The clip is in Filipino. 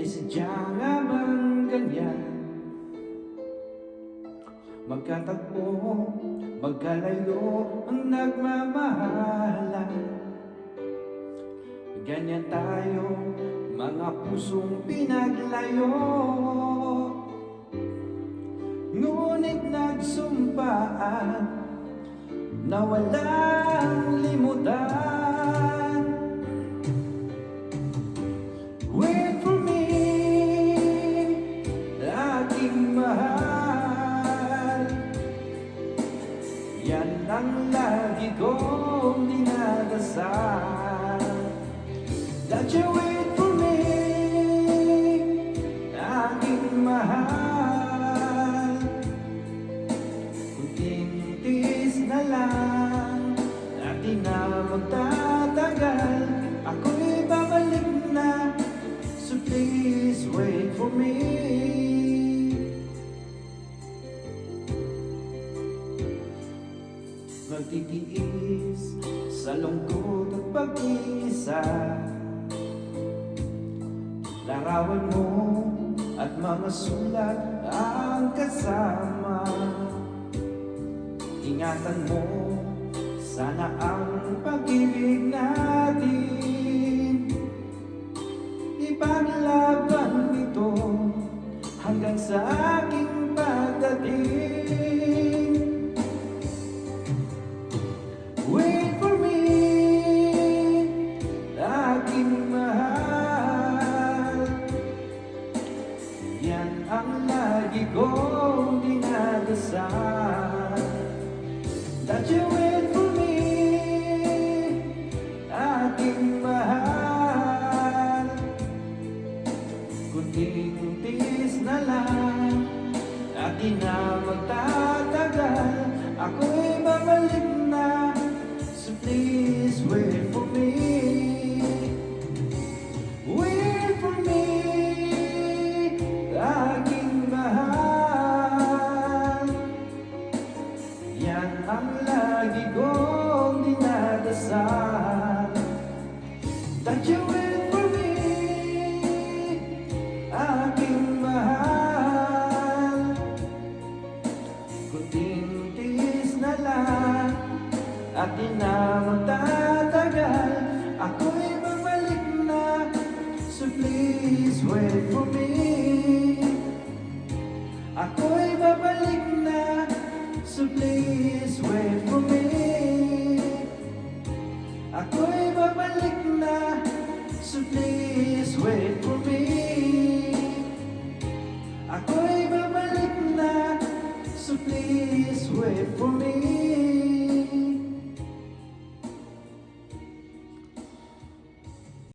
Ay sadya nga bang ganyan? Magkatagpo, magkalayo ang nagmamahalan. Ganyan tayo, mga pusong pinaglayo. Ngunit nagsumpaan na walang limutan. Wait for me, aking mahal. Yan ang lagi kong dinadasal. That you wait for me, aking mahal. Kunting tiis na lang, at di na magtatagal. Ako'y babalik na, so please wait for me. Magtitiis sa lungkot at pag-iisa. Larawan mo at mga sulat ang kasama. Ingatan mo, sana ang pag-ibig natin. Ipaglaban ito hanggang sa aking pagdating. Wait for me, aking mahal. Yan ang lagi kong dinadasal. That you wait for me, aking mahal. Kunting tiis na lang, at di na magtatagal. Ako'y babalik na, so please wait for me. Wait for me, aking mahal. Yan ang lagi kong dinadasal. That you wait for me, aking mahal. Kunting tiis na lang, at di na magtatagal. Ako'y babalik na, so please wait for me. Ako'y babalik na, so please wait for me.